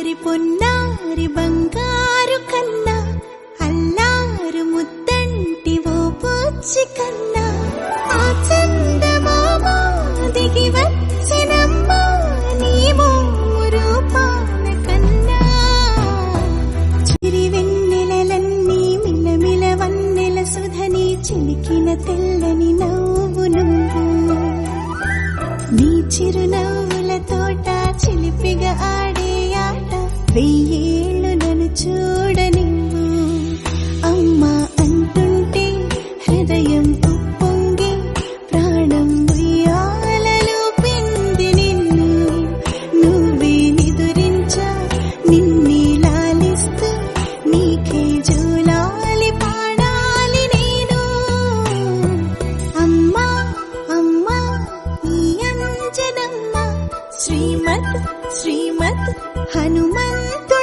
చిన్నారి పొన్నారి బంగారు కన్నా అల్లారు ముద్దంటి ఓ పూచి కన్నా ఆ చందమామ దిగి వచ్చినమ్మా నీ రూపాల కన్నా చిరి వెన్నెలలన్నీ మిలమిల వన్నెల సుధని చిలికిన తెల్లని నవ్వు నువ్వు నీ చిరునవ్వుల తోట చిలిపిగా ఆడే ఆట వెయ్యేళ్ళు నన్ను చూడనివ్వు అమ్మా అంటుంటే హృదయం ఉప్పొంగి ప్రాణం ఉయ్యాలలో పిండి నిన్ను నువ్వే నిదురించా నిన్నే లాలిస్తూ నీకే జోలాలి పాడాలి నేను అమ్మా అమ్మా ఈ అంజనమ్మ శ్రీమత్ శ్రీమత్ హనుమంతు